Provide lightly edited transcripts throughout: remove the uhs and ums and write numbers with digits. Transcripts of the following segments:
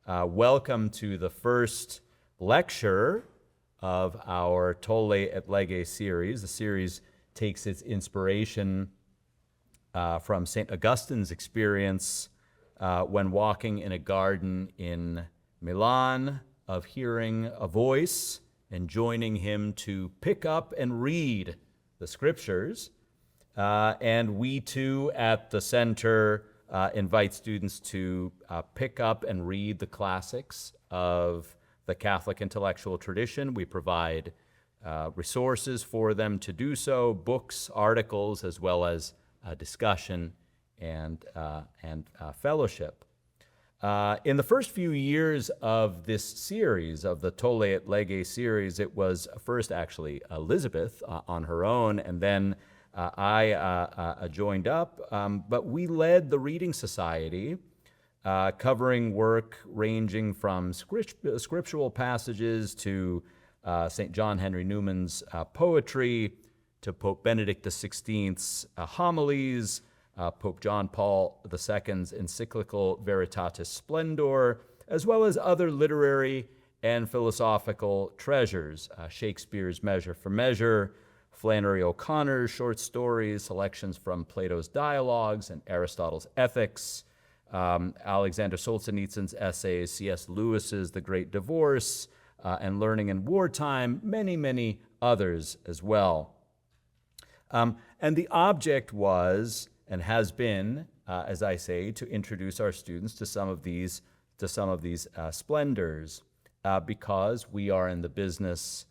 Welcome to the first lecture of our Tolle et Lege series. The series takes its inspiration from St. Augustine's experience when walking in a garden in Milan, of hearing a voice and joining him to pick up and read the scriptures. And we too at the center invite students to pick up and read the classics of the Catholic intellectual tradition. We provide resources for them to do so, books, articles, as well as discussion and fellowship. In the first few years of this series, of the Tolle et Lege series, it was first actually Elizabeth on her own, and then I joined up, but we led the Reading Society, covering work ranging from scriptural passages to St. John Henry Newman's poetry, to Pope Benedict XVI's homilies, Pope John Paul II's encyclical Veritatis Splendor, as well as other literary and philosophical treasures, Shakespeare's Measure for Measure, Flannery O'Connor's short stories, selections from Plato's Dialogues and Aristotle's Ethics, Alexander Solzhenitsyn's essays, C.S. Lewis's The Great Divorce, and Learning in Wartime, many, many others as well. And the object was, and has been, as I say, to introduce our students to some of these splendors, because we are in the business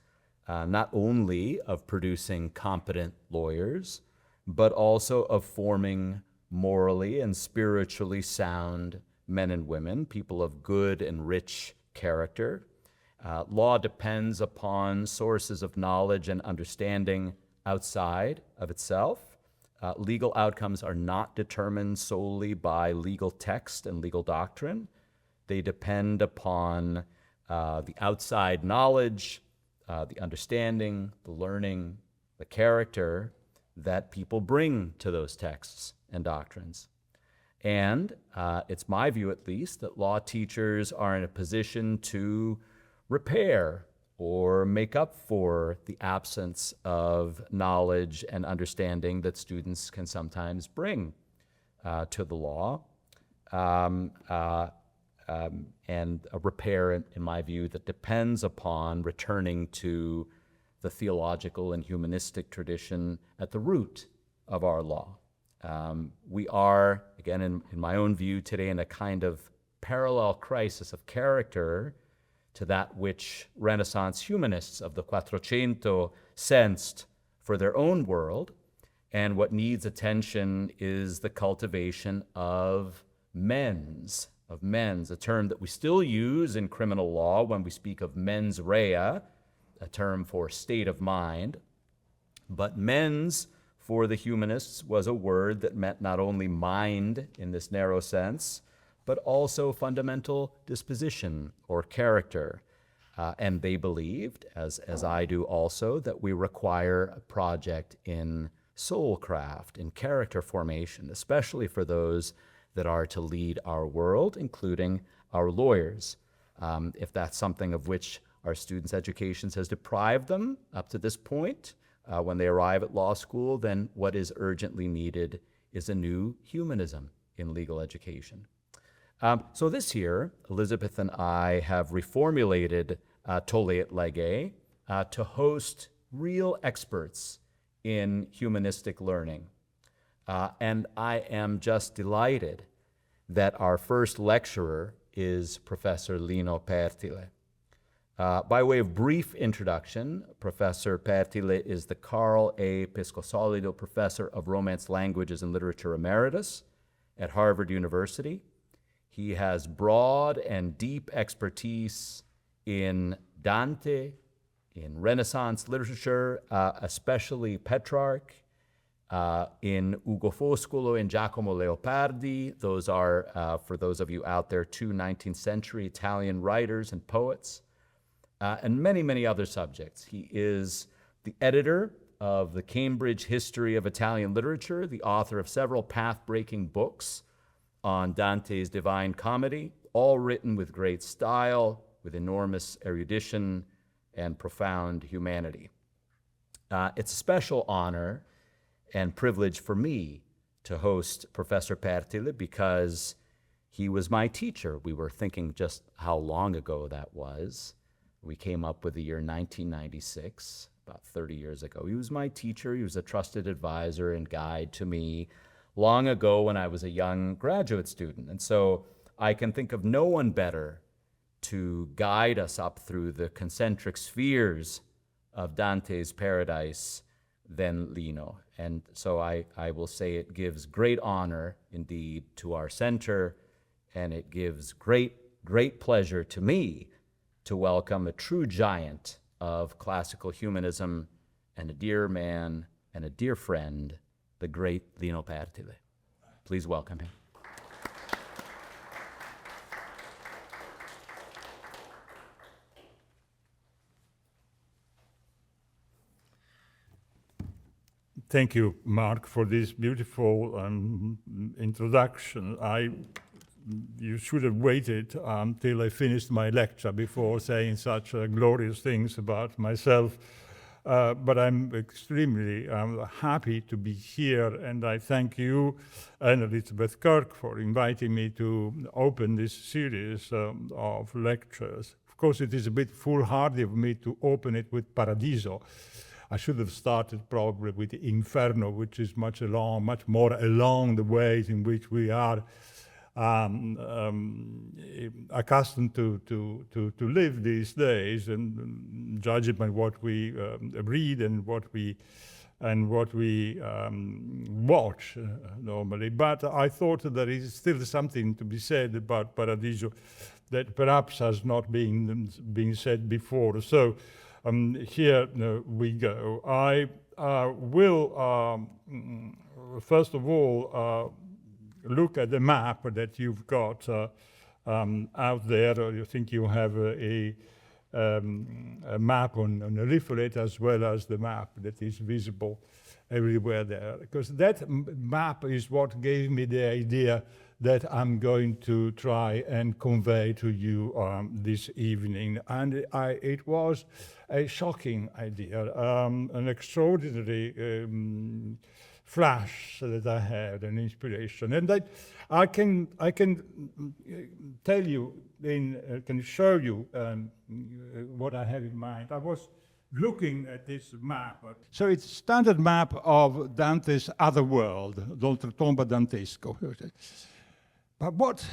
not only of producing competent lawyers, but also of forming morally and spiritually sound men and women, people of good and rich character. Law depends upon sources of knowledge and understanding outside of itself. Legal outcomes are not determined solely by legal text and legal doctrine. They depend upon the outside knowledge, the understanding, the learning, the character that people bring to those texts and doctrines. And it's my view, at least, that law teachers are in a position to repair or make up for the absence of knowledge and understanding that students can sometimes bring to the law. And a repair, in my view, that depends upon returning to the theological and humanistic tradition at the root of our law. We are, again, in my own view today, in a kind of parallel crisis of character to that which Renaissance humanists of the Quattrocento sensed for their own world. And what needs attention is the cultivation of mens, a term that we still use in criminal law when we speak of mens rea, a term for state of mind. But mens, for the humanists, was a word that meant not only mind in this narrow sense, but also fundamental disposition or character. And they believed, as I do also, that we require a project in soulcraft, in character formation, especially for those that are to lead our world, including our lawyers. If that's something of which our students' education has deprived them up to this point, when they arrive at law school, then what is urgently needed is a new humanism in legal education. So this year, Elizabeth and I have reformulated Tolle et Lege to host real experts in humanistic learning. And I am just delighted that our first lecturer is Professor Lino Pertile. By way of brief introduction, Professor Pertile is the Carl A. Pescosolido Professor of Romance Languages and Literature Emeritus at Harvard University. He has broad and deep expertise in Dante, in Renaissance literature, especially Petrarch, in Ugo Foscolo and Giacomo Leopardi. Those are, for those of you out there, two 19th century Italian writers and poets, and many, many other subjects. He is the editor of the Cambridge History of Italian Literature, the author of several path-breaking books on Dante's Divine Comedy, all written with great style, with enormous erudition and profound humanity. It's a special honor and privilege for me to host Professor Pertile because he was my teacher. We were thinking just how long ago that was. We came up with the year 1996, about 30 years ago. He was my teacher. He was a trusted advisor and guide to me long ago when I was a young graduate student. And so I can think of no one better to guide us up through the concentric spheres of Dante's paradise than Lino. And so I will say it gives great honor indeed to our center, and it gives great pleasure to me to welcome a true giant of classical humanism and a dear man and a dear friend, the great Lino Pertile. Please welcome him. Thank you, Mark, for this beautiful introduction. You should have waited till I finished my lecture before saying such glorious things about myself. But I'm extremely happy to be here, and I thank you and Elizabeth Kirk for inviting me to open this series of lectures. Of course, it is a bit foolhardy of me to open it with Paradiso. I should have started probably with the Inferno, which is much more along the ways in which we are accustomed to live these days, and judging by what we read and what we watch normally. But I thought that there is still something to be said about Paradiso that perhaps has not been said before. So here we go. I will, first of all, look at the map that you've got out there. Or you think you have a map on a leaflet as well as the map that is visible everywhere there. Because that map is what gave me the idea that I'm going to try and convey to you this evening. And it was a shocking idea, an extraordinary flash that I had, an inspiration. And I can tell you, can show you what I have in mind. I was looking at this map. So it's a standard map of Dante's Otherworld, D'Oltretomba Dantesco. But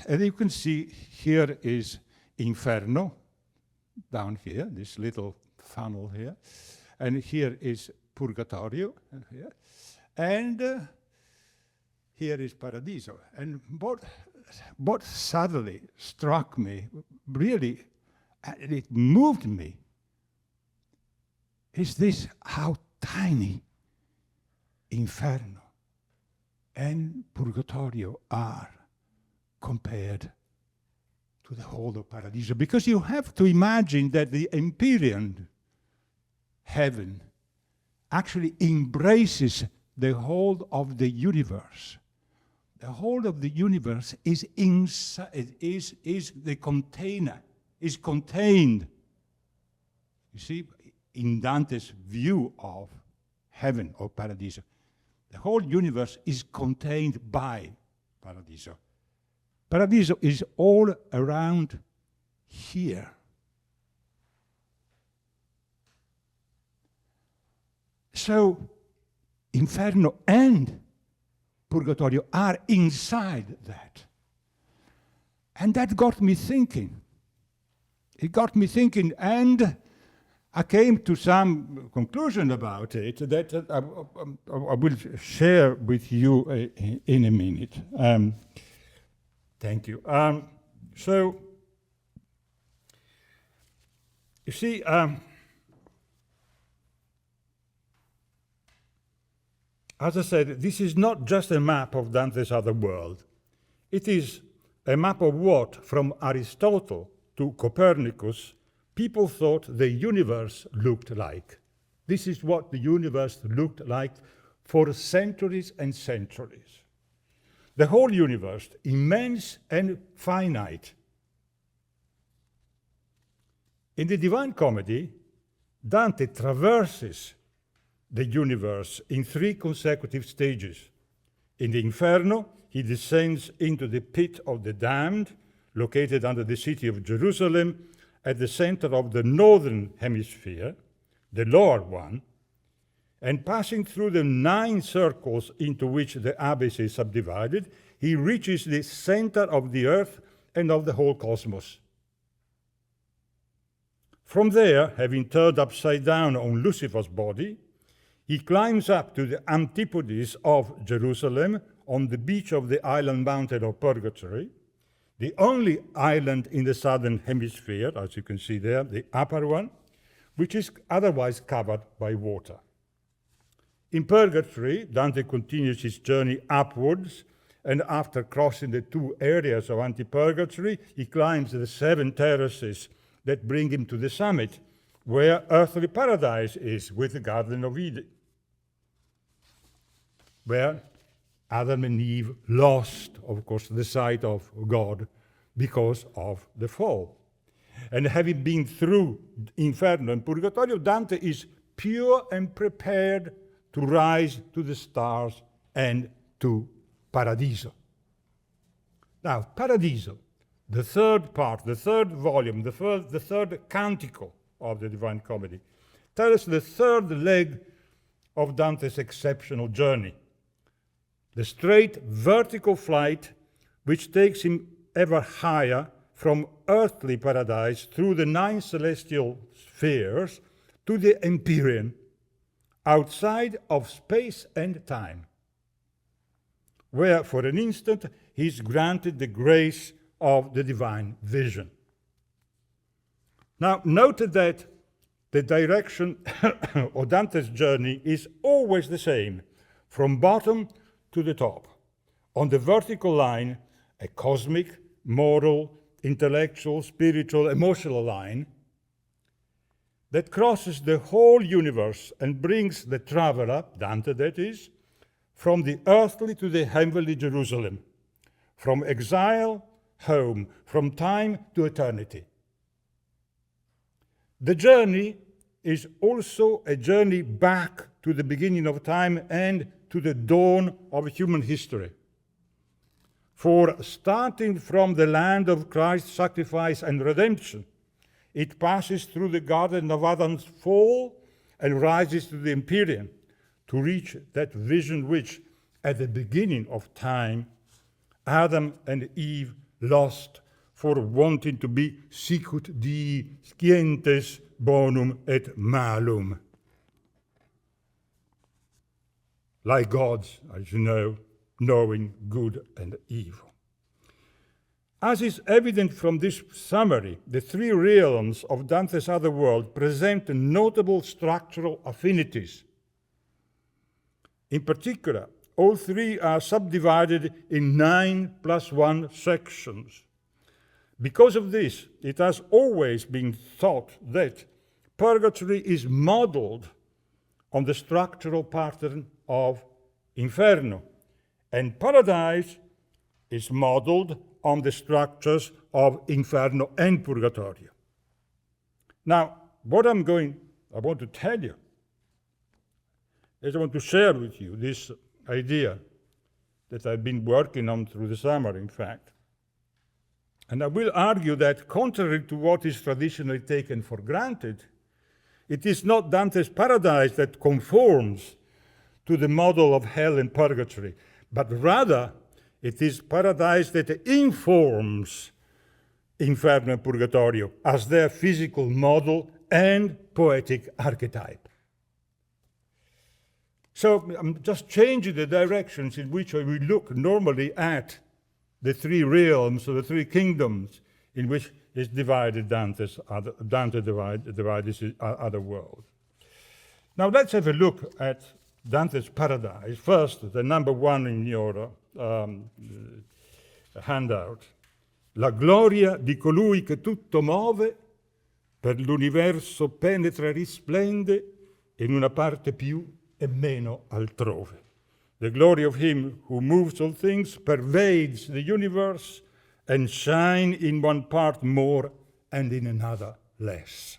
as you can see, here is Inferno, down here, this little funnel here. And here is Purgatorio, here. And here is Paradiso. And what suddenly struck me, really, and it moved me, is this how tiny Inferno and Purgatorio are compared to the whole of Paradiso. Because you have to imagine that the Empyrean heaven actually embraces the whole of the universe. The whole of the universe is inside, is the container, is contained. You see, in Dante's view of heaven or Paradiso, the whole universe is contained by Paradiso. Paradiso is all around here. So, Inferno and Purgatorio are inside that. And that got me thinking. It got me thinking, and I came to some conclusion about it that I will share with you in a minute. Thank you. So, you see, as I said, this is not just a map of Dante's Otherworld. It is a map of what, from Aristotle to Copernicus, people thought the universe looked like. This is what the universe looked like for centuries and centuries. the whole universe, immense and finite. In the Divine Comedy, Dante traverses the universe in 3 consecutive stages. In the Inferno, he descends into the pit of the damned, located under the city of Jerusalem, at the center of the northern hemisphere, the lower one, and passing through the 9 circles into which the abyss is subdivided, he reaches the center of the earth and of the whole cosmos. From there, having turned upside down on Lucifer's body, he climbs up to the antipodes of Jerusalem on the beach of the island mountain of Purgatory, the only island in the southern hemisphere, as you can see there, the upper one, which is otherwise covered by water. In Purgatory, Dante continues his journey upwards, and after crossing the 2 areas of anti-purgatory, he climbs the 7 terraces that bring him to the summit, where earthly paradise is, with the Garden of Eden, where Adam and Eve lost, of course, the sight of God because of the fall. And having been through Inferno and Purgatorio, Dante is pure and prepared to rise to the stars and to Paradiso. Now, Paradiso, the 3rd part, the 3rd volume, the 3rd canticle of the Divine Comedy, tells us the 3rd leg of Dante's exceptional journey, the straight vertical flight which takes him ever higher from earthly paradise through the 9 celestial spheres to the Empyrean, outside of space and time, where for an instant he is granted the grace of the divine vision. Now, note that the direction of Dante's journey is always the same, from bottom to the top. On the vertical line, a cosmic, moral, intellectual, spiritual, emotional line that crosses the whole universe and brings the traveler, Dante that is, from the earthly to the heavenly Jerusalem, from exile home, from time to eternity. The journey is also a journey back to the beginning of time and to the dawn of human history. For starting from the land of Christ's sacrifice and redemption, it passes through the Garden of Adam's fall and rises to the Empyrean to reach that vision which, at the beginning of time, Adam and Eve lost for wanting to be sicut Dii scientes bonum et malum. Like gods, as you know, knowing good and evil. As is evident from this summary, the 3 realms of Dante's otherworld present notable structural affinities. In particular, all 3 are subdivided in 9+1 sections. Because of this, it has always been thought that purgatory is modeled on the structural pattern of Inferno, and paradise is modeled on the structures of Inferno and Purgatorio. Now, what I want to tell you is I want to share with you this idea that I've been working on through the summer, in fact. And I will argue that, contrary to what is traditionally taken for granted, it is not Dante's paradise that conforms to the model of hell and purgatory, but rather it is paradise that informs Inferno and Purgatorio as their physical model and poetic archetype. So I'm just changing the directions in which we look normally at the 3 realms or the 3 kingdoms in which is divided Dante divides his other world. Now let's have a look at Dante's paradise. First, the number 1 in your handout. La gloria di colui che tutto muove, per l'universo penetra e risplende, in una parte più e meno altrove. The glory of him who moves all things, pervades the universe, and shine in one part more and in another less.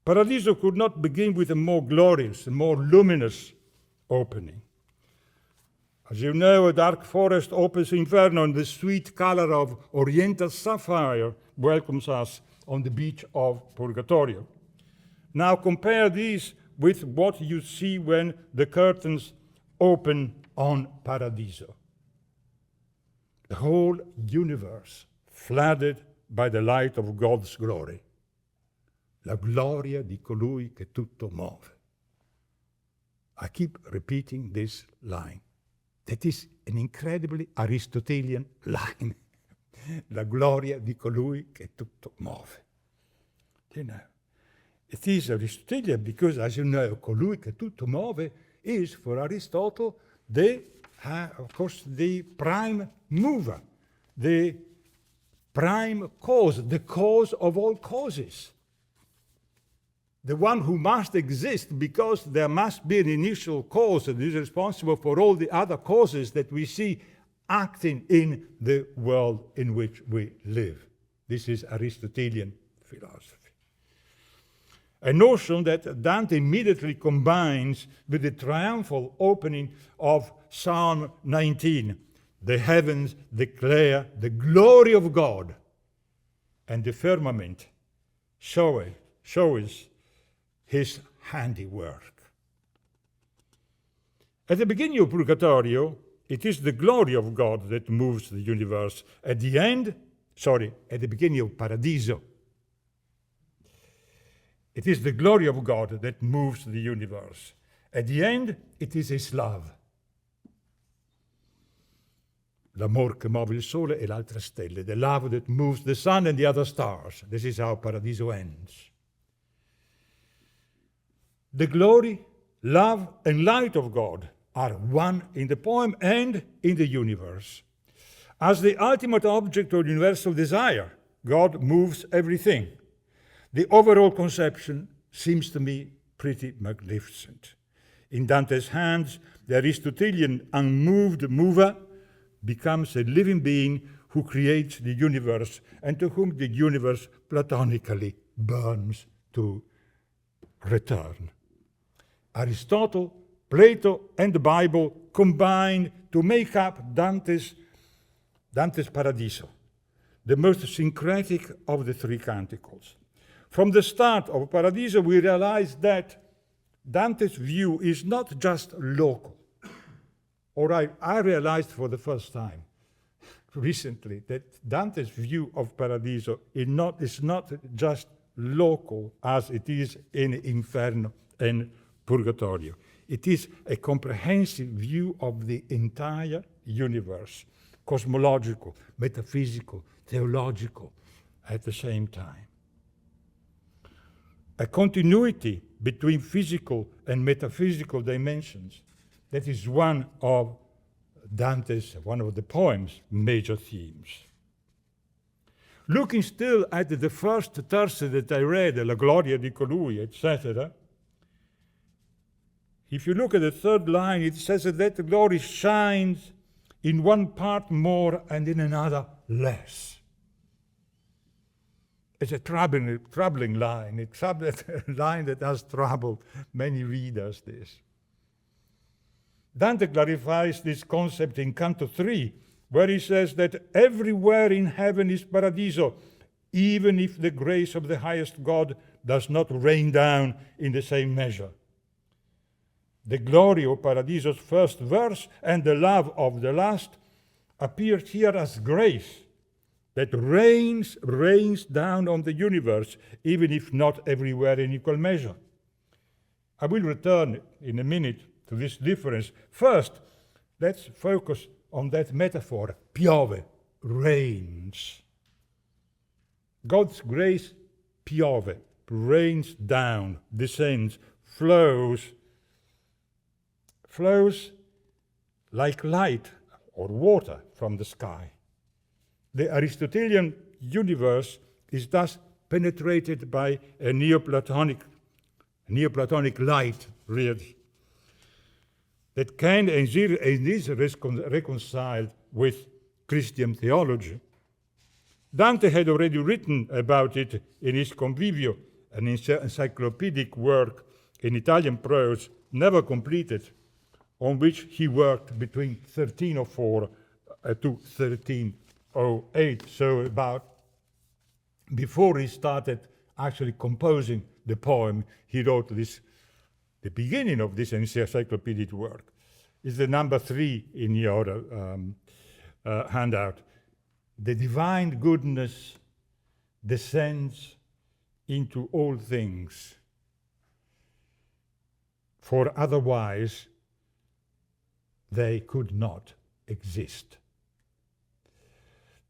Paradiso could not begin with a more glorious, a more luminous opening. As you know, a dark forest opens Inferno, and the sweet color of oriental sapphire welcomes us on the beach of Purgatorio. Now compare these with what you see when the curtains open on Paradiso. The whole universe flooded by the light of God's glory. La gloria di colui che tutto muove. I keep repeating this line. That is an incredibly Aristotelian line. La gloria di colui che tutto muove. You know, it is Aristotelian because, as you know, colui che tutto muove is, for Aristotle, of course, the prime mover, the prime cause, the cause of all causes. The one who must exist because there must be an initial cause that is responsible for all the other causes that we see acting in the world in which we live. This is Aristotelian philosophy. A notion that Dante immediately combines with the triumphal opening of Psalm 19. The heavens declare the glory of God, and the firmament shows his handiwork. At the beginning of Purgatorio, it is the glory of God that moves the universe. At the beginning of Paradiso, it is the glory of God that moves the universe. At the end, it is his love. L'amor che muove il sole e le altre stelle. The love that moves the sun and the other stars. This is how Paradiso ends. The glory, love, and light of God are one in the poem and in the universe. As the ultimate object of universal desire, God moves everything. The overall conception seems to me pretty magnificent. In Dante's hands, the Aristotelian unmoved mover becomes a living being who creates the universe and to whom the universe platonically burns to return. Aristotle, Plato, and the Bible combine to make up Dante's Paradiso, the most syncretic of the three canticles. From the start of Paradiso, we realize that Dante's view is not just local. Or I realized for the first time recently that Dante's view of Paradiso is not just local as it is in Inferno and Purgatorio. It is a comprehensive view of the entire universe, cosmological, metaphysical, theological, at the same time. A continuity between physical and metaphysical dimensions. That is one of the poem's major themes. Looking still at the first terce that I read, La Gloria di Colui, etc., if you look at the third line, it says that the glory shines in one part more and in another less. It's a troubling line. It's a line that has troubled many readers, this. Dante clarifies this concept in Canto 3, where he says that everywhere in heaven is Paradiso, even if the grace of the highest God does not rain down in the same measure. The glory of Paradiso's first verse and the love of the last appeared here as grace that rains down on the universe, even if not everywhere in equal measure. I will return in a minute to this difference. First, let's focus on that metaphor. Piove, rains. God's grace, piove, rains down, descends, flows like light or water from the sky. The Aristotelian universe is thus penetrated by a Neoplatonic light, really. that can and is reconciled with Christian theology. Dante had already written about it in his Convivio, an encyclopedic work in Italian prose, never completed, on which he worked between 1304 to 1308, so about before he started actually composing the poem, he wrote this, the beginning of this encyclopedic work. Is the number 3 in your handout. The divine goodness descends into all things, for otherwise they could not exist.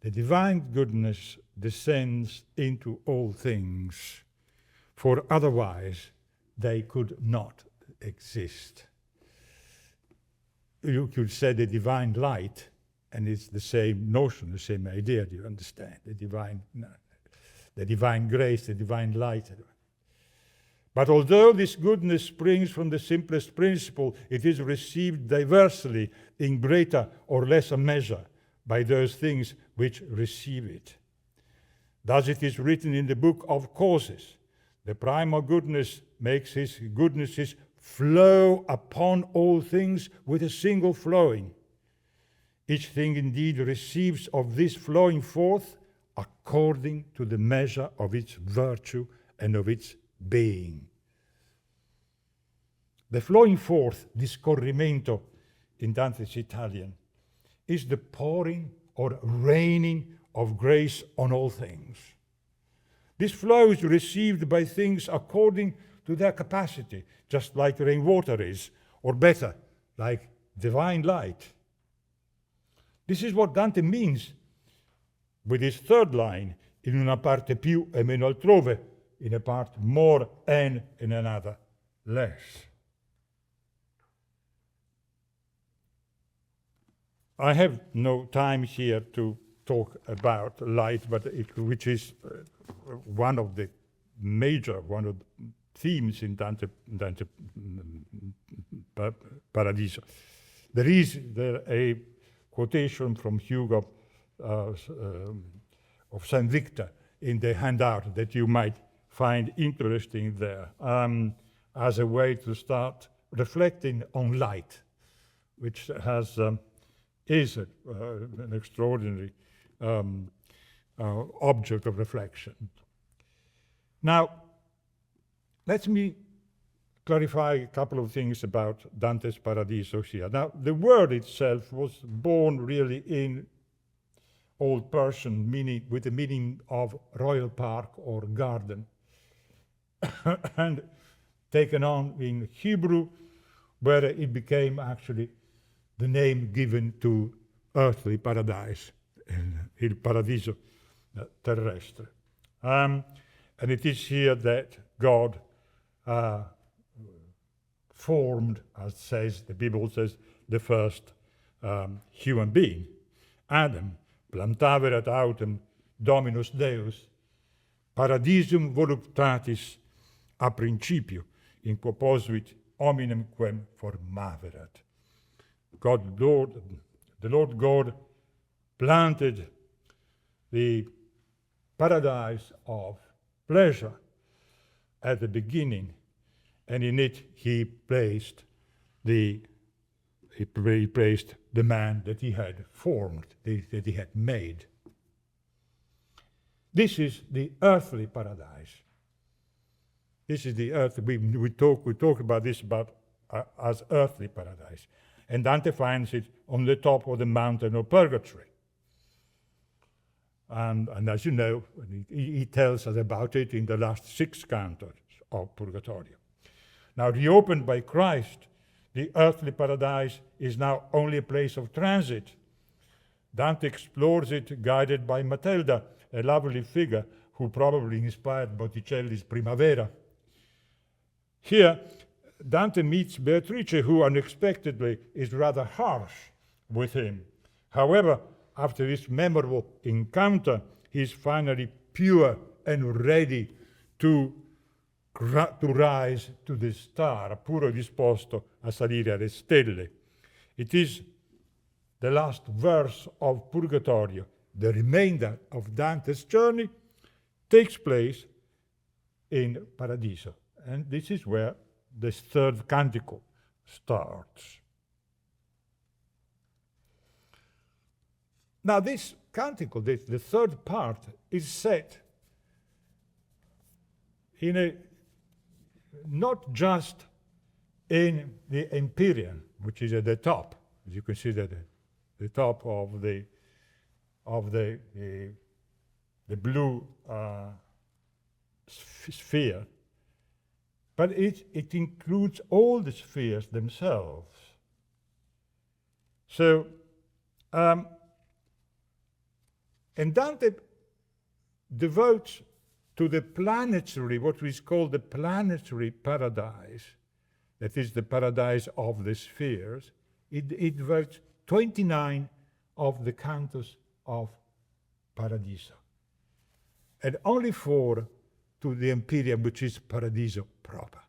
The divine goodness descends into all things, for otherwise they could not exist. You could say the divine light, and it's the same notion, the same idea, do you understand? The divine grace, the divine light. But although this goodness springs from the simplest principle, it is received diversely in greater or lesser measure by those things which receive it. Thus it is written in the book of causes, the primal goodness makes his goodnesses flow upon all things with a single flowing. Each thing indeed receives of this flowing forth according to the measure of its virtue and of its being. The flowing forth, discorrimento in Dante's Italian, is the pouring or raining of grace on all things. This flow is received by things according to their capacity, just like rainwater is, or better, like divine light. This is what Dante means with his third line, in una parte più e meno altrove, in a part more and in another less. I have no time here to talk about light, but which is one of the themes in Dante Paradiso. There is a quotation from Hugo of Saint Victor in the handout that you might find interesting there, as a way to start reflecting on light, which is an extraordinary object of reflection. Now, let me clarify a couple of things about Dante's Paradiso here. Now, the word itself was born really in Old Persian, meaning with the meaning of royal park or garden, and taken on in Hebrew, where it became actually the name given to earthly paradise, il paradiso terrestre. And it is here that God formed, as says the Bible says, the first human being, Adam. Plantaverat autem Dominus Deus, paradisum voluptatis a principio, in quo posuit hominem quem formaverat. The Lord God planted the paradise of pleasure at the beginning, and in it he placed the man that he had formed, that he had made. This is the earthly paradise. This is the earth. We talk about this as earthly paradise. And Dante finds it on the top of the mountain of purgatory. And as you know, he tells us about it in the last 6 cantos of Purgatorio. Now, reopened by Christ, the earthly paradise is now only a place of transit. Dante explores it guided by Matilda, a lovely figure who probably inspired Botticelli's Primavera. Here, Dante meets Beatrice, who unexpectedly is rather harsh with him. However, after this memorable encounter, he is finally pure and ready to rise to the star, puro disposto a salire alle stelle. It is the last verse of Purgatorio. The remainder of Dante's journey takes place in Paradiso. And this is where the third canticle starts. Now this canticle, the third part, is set in a, not just in the Empyrean, which is at the top, as you can see that the top of the blue sphere, but it includes all the spheres themselves. So, and Dante devotes to the planetary, what is called the planetary paradise, that is the paradise of the spheres, it devotes 29 of the cantos of Paradiso, and only 4 to the Empyrean, which is Paradiso proper.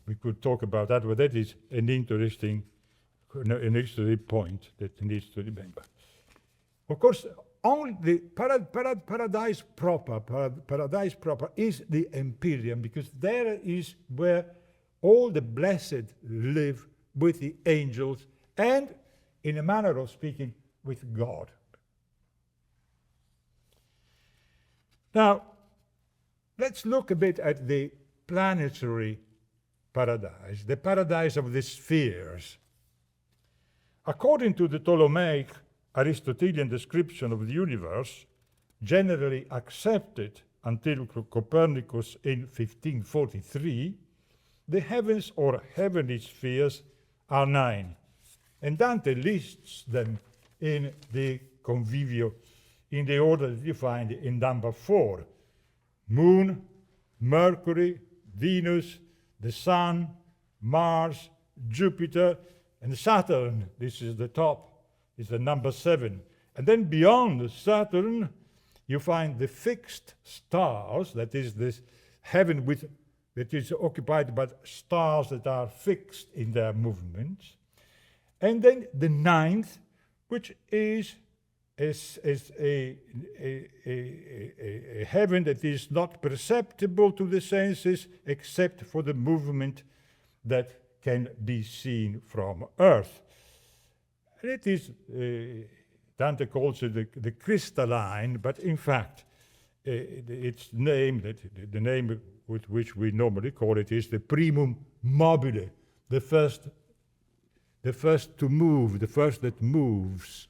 We could talk about that, but that is an interesting point that needs to remember. Of course, only the paradise proper is the Empyrean, because there is where all the blessed live with the angels and, in a manner of speaking, with God. Now, let's look a bit at the planetary paradise, the paradise of the spheres. According to the Ptolemaic Aristotelian description of the universe, generally accepted until Copernicus in 1543, the heavens or heavenly spheres are 9. And Dante lists them in the Convivio in the order that you find in number 4. Moon, Mercury, Venus, the Sun, Mars, Jupiter, and Saturn. This is the top, is the number 7. And then beyond Saturn, you find the fixed stars, that is this heaven that is occupied by stars that are fixed in their movements. And then the 9th, which is a heaven that is not perceptible to the senses except for the movement that can be seen from Earth. And it is, Dante calls it the crystalline, but in fact, its name, the name with which we normally call it, is the primum mobile, the first to move, the first that moves.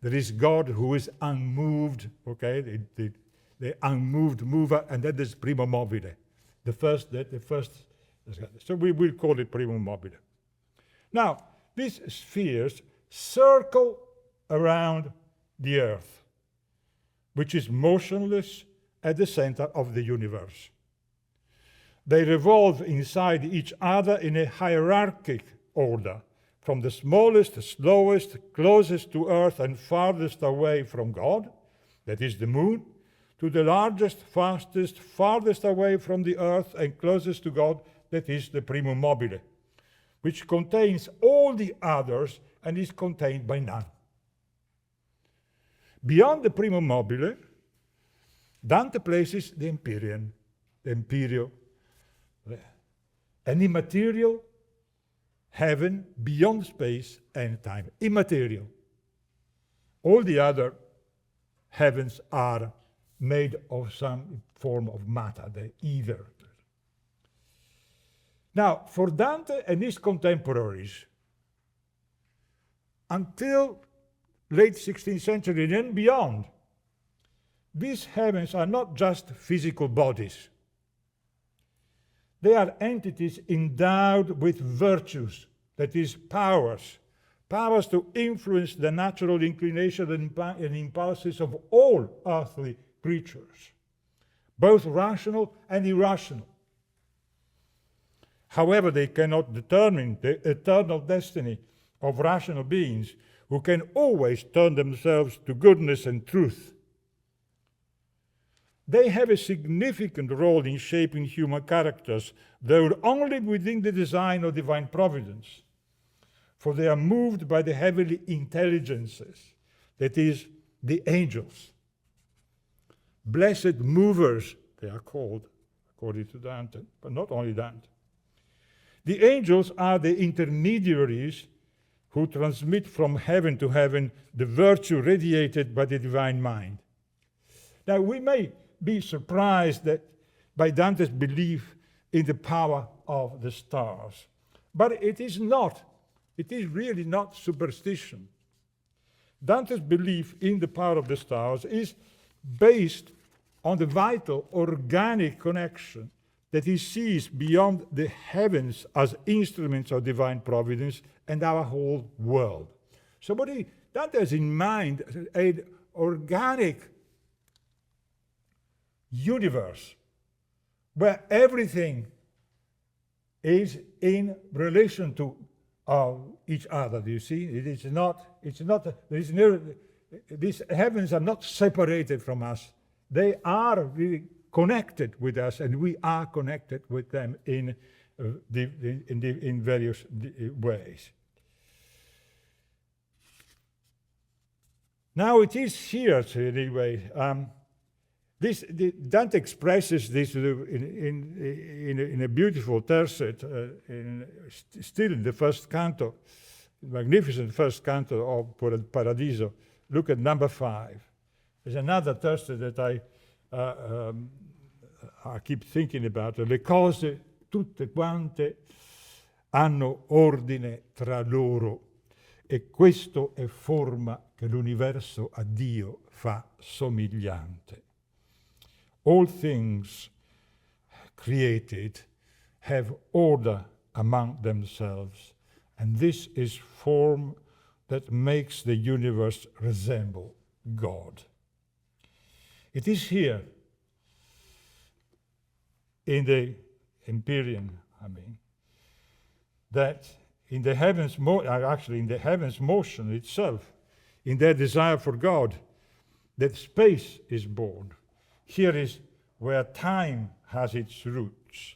There is God who is unmoved, okay, the unmoved mover, and that is primum mobile, the first. So we will call it primum mobile. Now, these spheres circle around the Earth, which is motionless at the center of the universe. They revolve inside each other in a hierarchic order, from the smallest, slowest, closest to Earth and farthest away from God, that is the moon, to the largest, fastest, farthest away from the Earth and closest to God, that is the primum mobile, which contains all the others and is contained by none. Beyond the primum mobile, Dante places the Empyrean, the Empyreal, an immaterial heaven beyond space and time, immaterial. All the other heavens are made of some form of matter, the ether. Now, for Dante and his contemporaries, until late 16th century and then beyond, these heavens are not just physical bodies. They are entities endowed with virtues, that is, powers to influence the natural inclination and impulses of all earthly creatures, both rational and irrational. However, they cannot determine the eternal destiny of rational beings who can always turn themselves to goodness and truth. They have a significant role in shaping human characters, though only within the design of divine providence. for they are moved by the heavenly intelligences, that is, the angels. Blessed movers, they are called, according to Dante, but not only Dante. The angels are the intermediaries who transmit from heaven to heaven the virtue radiated by the divine mind. Now, we may be surprised by Dante's belief in the power of the stars, but it is really not superstition. Dante's belief in the power of the stars is based on the vital, organic connection that he sees beyond the heavens as instruments of divine providence and our whole world. So what Dante has in mind is an organic universe where everything is in relation to each other. Do you see? These heavens are not separated from us. They are really connected with us, and we are connected with them in various ways. Now it is here, anyway. Dante expresses this in a beautiful tercet, still in the first canto, magnificent first canto of Paradiso. Look at number 5. There's another tercet that I keep thinking about. Le cose tutte quante hanno ordine tra loro, e questo è forma che l'universo a Dio fa somigliante. All things created have order among themselves, and this is form that makes the universe resemble God. It is here, in the Empyrean, that in the heavens, in the heavens motion itself, in their desire for God, that space is born. Here is where time has its roots,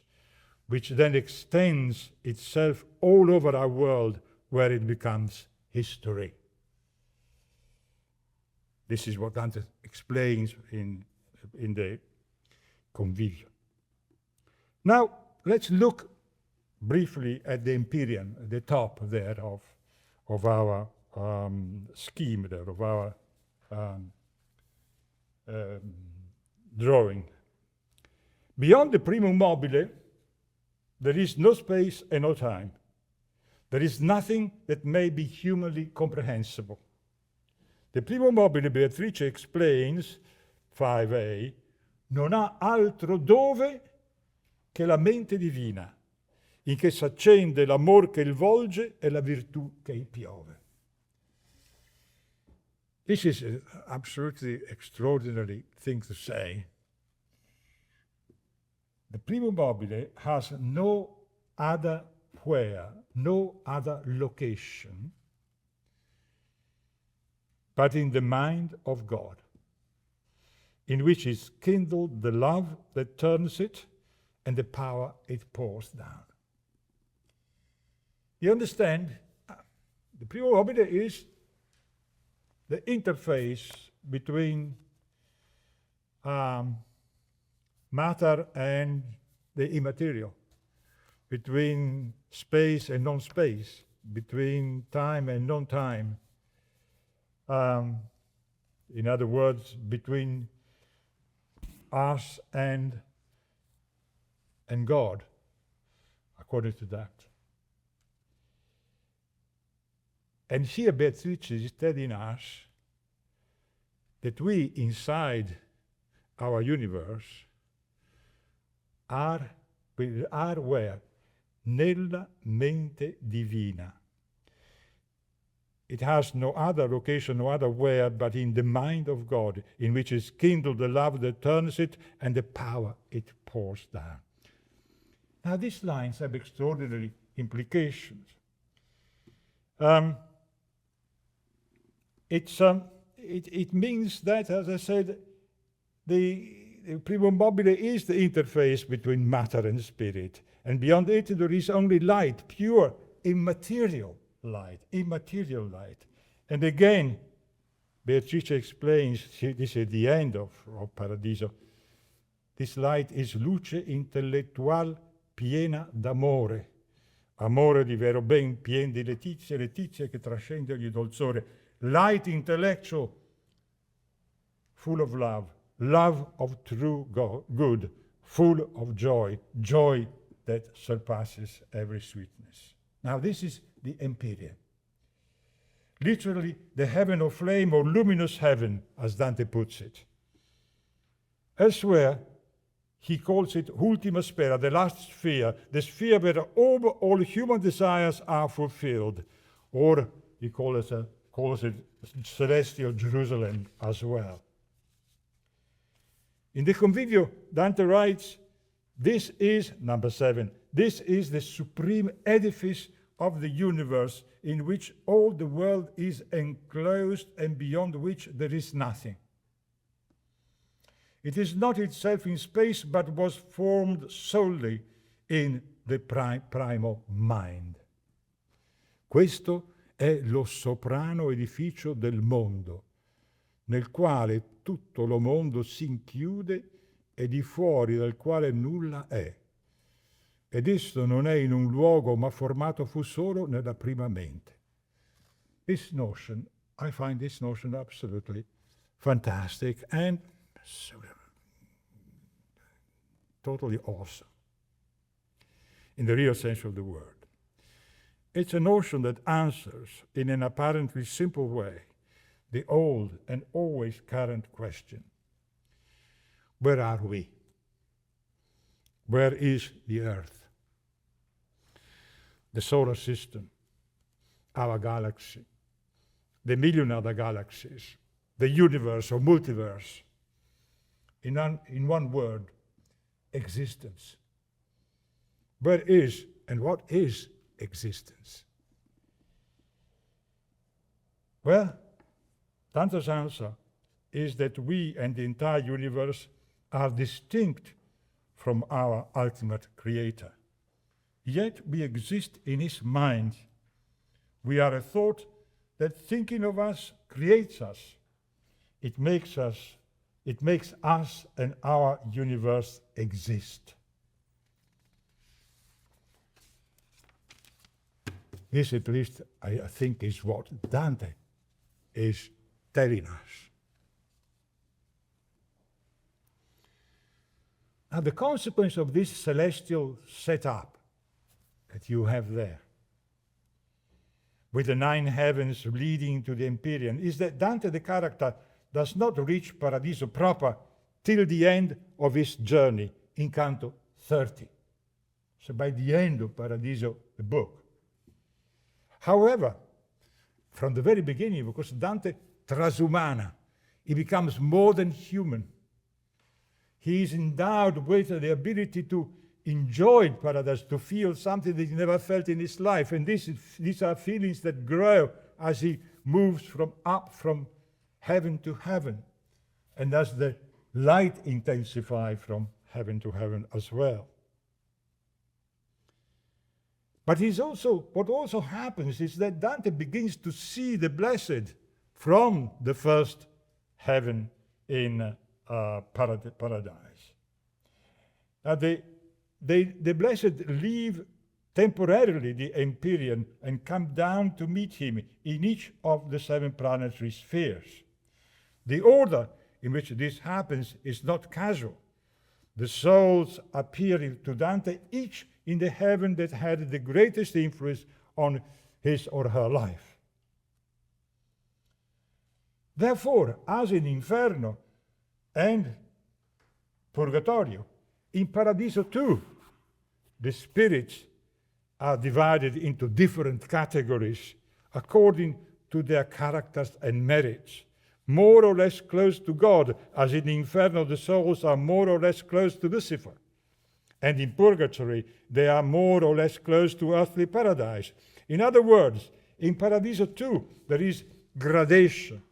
which then extends itself all over our world, where it becomes history. This is what Dante explains in the Convivio. Now, let's look briefly at the Empyrean, at the top there of our scheme there, of our drawing. Beyond the primum mobile, there is no space and no time. There is nothing that may be humanly comprehensible. The primum mobile, Beatrice explains, 5a, non ha altro dove che la mente divina, in che s'accende l'amor che il volge e la virtù che il piove. This is an absolutely extraordinary thing to say. The primum mobile has no other where, no other location, but in the mind of God, in which is kindled the love that turns it and the power it pours down. You understand? The primum mobile is the interface between matter and the immaterial, between space and non-space, between time and non-time. In other words, between us and God, according to that. And here Beatrice is telling us that we, inside our universe, are where? Nella mente divina. It has no other location, no other where, but in the mind of God, in which is kindled the love that turns it and the power it pours down. Now, these lines have extraordinary implications. It means that, as I said, the primum mobile is the interface between matter and spirit, and beyond it there is only light, pure, immaterial light, immaterial light. And again, Beatrice explains, this is the end of Paradiso, this light is luce intellettual piena d'amore, amore di vero ben, pien di letizia, letizia che trascende ogni dolzore, light intellectual, full of love, love of true good, full of joy, joy that surpasses every sweetness. Now this is the Empyrean. Literally, the heaven of flame or luminous heaven, as Dante puts it. Elsewhere, he calls it ultima sphere, the last sphere, the sphere where all human desires are fulfilled. Or he calls it celestial Jerusalem as well. In the Convivio, Dante writes, this is, number 7, this is the supreme edifice of the universe in which all the world is enclosed and beyond which there is nothing. It is not itself in space, but was formed solely in the primal mind. Questo è lo soprano edificio del mondo, nel quale tutto lo mondo si inchiude e di fuori dal quale nulla è. Ed esso non è in un luogo, ma formato fu solo nella prima mente. This notion, I find this notion absolutely fantastic and totally awesome, in the real sense of the word. It's a notion that answers, in an apparently simple way, the old and always current question: where are we? Where is the Earth? The solar system, our galaxy, the million other galaxies, the universe or multiverse. In one word, existence. Where is and what is existence? Well, Dante's answer is that we and the entire universe are distinct from our ultimate creator. Yet we exist in his mind. We are a thought that, thinking of us, creates us. It makes us and our universe exist. This, at least, I think, is what Dante is telling us. Now, the consequence of this celestial setup that you have there, with the 9 heavens leading to the Empyrean, is that Dante, the character, does not reach Paradiso proper till the end of his journey in Canto 30. So by the end of Paradiso, the book. However, from the very beginning, because Dante trasumana, he becomes more than human. He is endowed with the ability to enjoy paradise, to feel something that he never felt in his life. And these are feelings that grow as he moves from heaven to heaven, and as the light intensifies from heaven to heaven as well. But what also happens is that Dante begins to see the blessed from the first heaven in paradise. Now the blessed leave temporarily the Empyrean and come down to meet him in each of the 7 planetary spheres. The order in which this happens is not casual. The souls appear to Dante each in the heaven that had the greatest influence on his or her life. Therefore, as in Inferno and Purgatorio, in Paradiso too, the spirits are divided into different categories according to their characters and merits, more or less close to God, as in Inferno the souls are more or less close to Lucifer. And in Purgatory, they are more or less close to earthly paradise. In other words, in Paradiso too, there is gradation,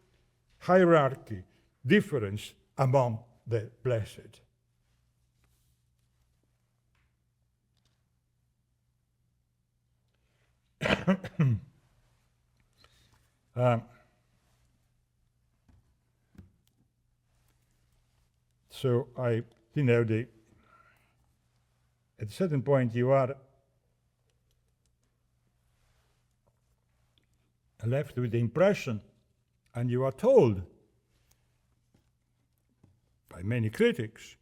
hierarchy, difference among the blessed. So at a certain point you are left with the impression, and you are told by many critics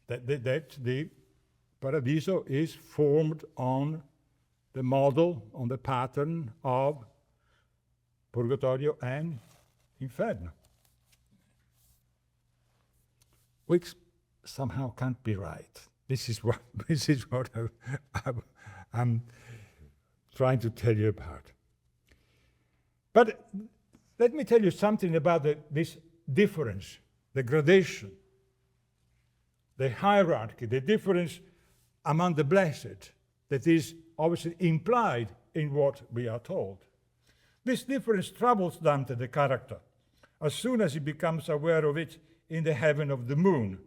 that the Paradiso is formed on the model, on the pattern of Purgatorio and Inferno, which somehow can't be right. This is what I'm trying to tell you about. But let me tell you something about this difference, the gradation, the hierarchy, the difference among the blessed that is obviously implied in what we are told. This difference troubles Dante, the character, as soon as he becomes aware of it in the heaven of the moon.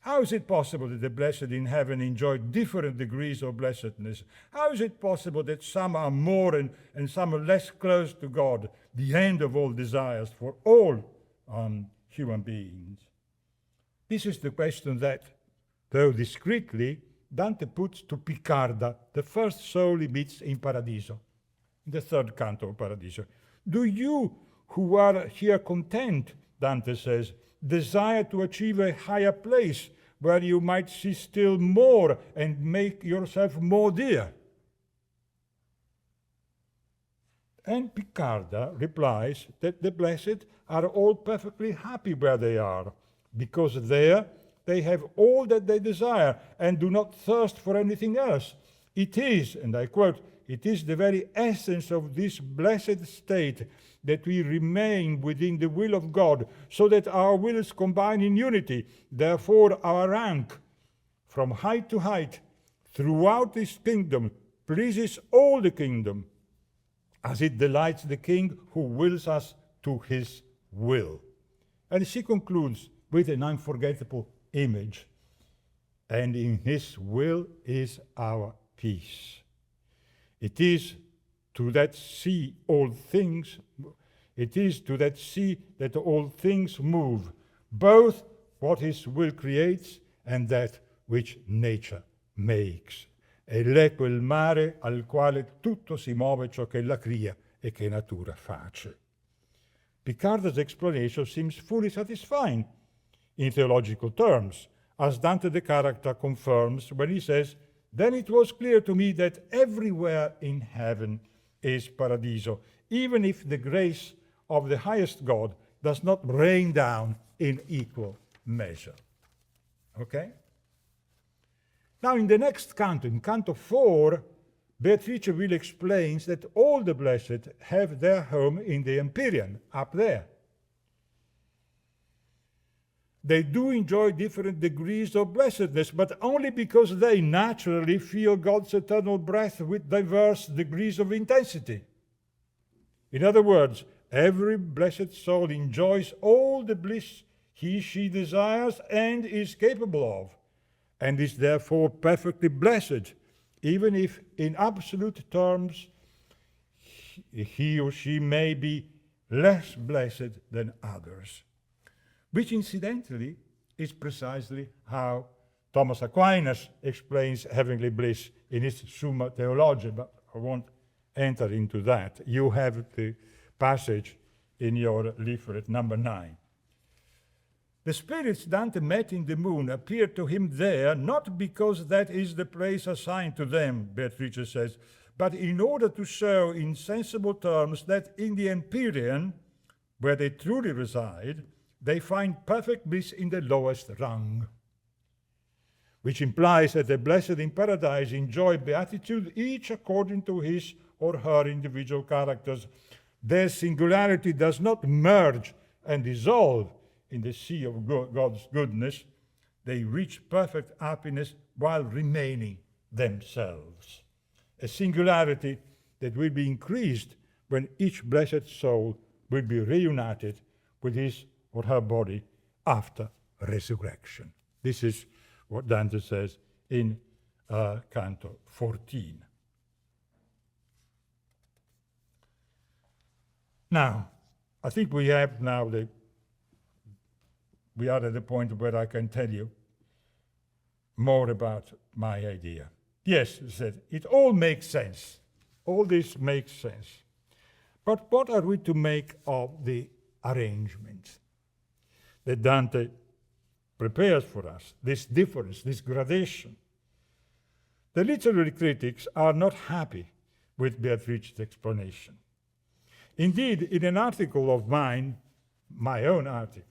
How is it possible that the blessed in heaven enjoy different degrees of blessedness? How is it possible that some are more and some are less close to God, the end of all desires for all human beings? This is the question that, though discreetly, Dante puts to Picarda, the first soul he meets in Paradiso, in the third canto of Paradiso. Do you, who are here content, Dante says, desire to achieve a higher place where you might see still more and make yourself more dear? And Picarda replies that the blessed are all perfectly happy where they are, because there they have all that they desire and do not thirst for anything else. It is, and I quote, it is the very essence of this blessed state that we remain within the will of God, so that our wills combine in unity. Therefore, our rank, from height to height, throughout this kingdom, pleases all the kingdom, as it delights the king who wills us to his will. And she concludes with an unforgettable image. And in his will is our peace. It is to that sea all things, it is to that sea that all things move, both what his will creates and that which nature makes. È l'eco il mare al quale tutto si muove ciò che ella cria e che natura face. Picarda's explanation seems fully satisfying in theological terms, as Dante the character confirms when he says, "Then it was clear to me that everywhere in heaven is Paradiso, even if the grace of the highest God does not rain down in equal measure." Okay? Now in the next canto, in canto 4, Beatrice will explain that all the blessed have their home in the Empyrean, up there. They do enjoy different degrees of blessedness, but only because they naturally feel God's eternal breath with diverse degrees of intensity. In other words, every blessed soul enjoys all the bliss she desires and is capable of, and is therefore perfectly blessed, even if in absolute terms he or she may be less blessed than others. Which incidentally is precisely how Thomas Aquinas explains heavenly bliss in his Summa Theologiae, but I won't enter into that. You have the passage in your leaflet, number 9. The spirits Dante met in the moon appeared to him there not because that is the place assigned to them, Beatrice says, but in order to show in sensible terms that in the Empyrean, where they truly reside, they find perfect bliss in the lowest rung, which implies that the blessed in paradise enjoy beatitude each according to his or her individual characters. Their singularity does not merge and dissolve in the sea of God's goodness. They reach perfect happiness while remaining themselves. A singularity that will be increased when each blessed soul will be reunited with his or her body after resurrection. This is what Dante says in Canto 14. Now, I think we are at the point where I can tell you more about my idea. Yes, he said, it all makes sense. All this makes sense. But what are we to make of the arrangement that Dante prepares for us, this difference, this gradation? The literary critics are not happy with Beatrice's explanation. Indeed, in an article of mine, my own article,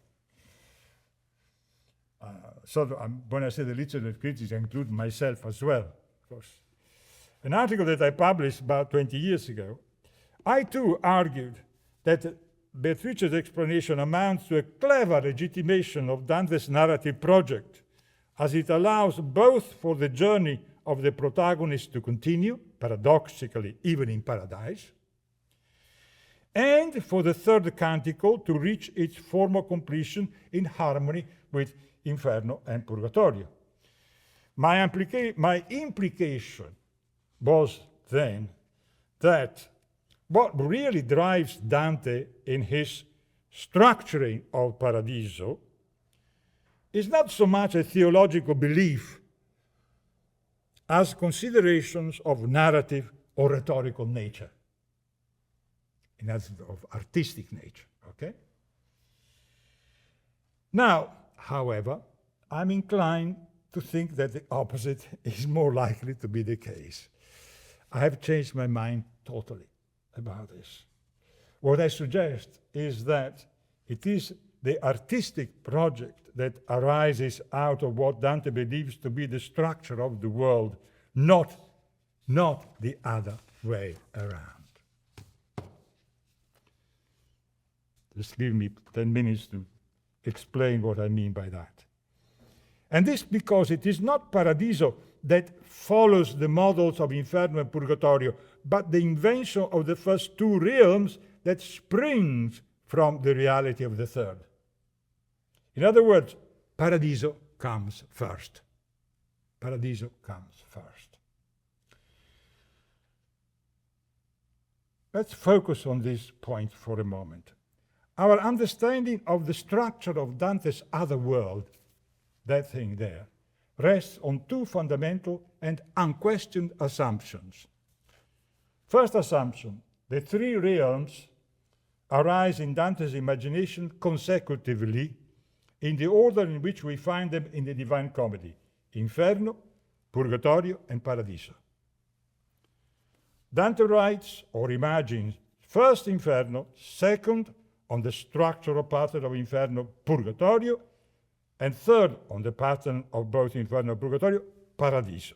when I say the literary critics, I include myself as well, of course. An article that I published about 20 years ago, I too argued that Beatrice's explanation amounts to a clever legitimation of Dante's narrative project, as it allows both for the journey of the protagonist to continue, paradoxically, even in paradise, and for the third canticle to reach its formal completion in harmony with Inferno and Purgatorio. My implication was then that what really drives Dante in his structuring of Paradiso is not so much a theological belief as considerations of narrative or rhetorical nature, in other words, of artistic nature, okay? Now, however, I'm inclined to think that the opposite is more likely to be the case. I have changed my mind totally about this. What I suggest is that it is the artistic project that arises out of what Dante believes to be the structure of the world, not the other way around. Just give me 10 minutes to explain what I mean by that. And this because it is not Paradiso that follows the models of Inferno and Purgatorio, but the invention of the first two realms that springs from the reality of the third. In other words, Paradiso comes first. Paradiso comes first. Let's focus on this point for a moment. Our understanding of the structure of Dante's other world, that thing there, rests on two fundamental and unquestioned assumptions. First assumption, the three realms arise in Dante's imagination consecutively in the order in which we find them in the Divine Comedy: Inferno, Purgatorio, and Paradiso. Dante writes or imagines first Inferno, second on the structural pattern of Inferno, Purgatorio, and third on the pattern of both Inferno and Purgatorio, Paradiso.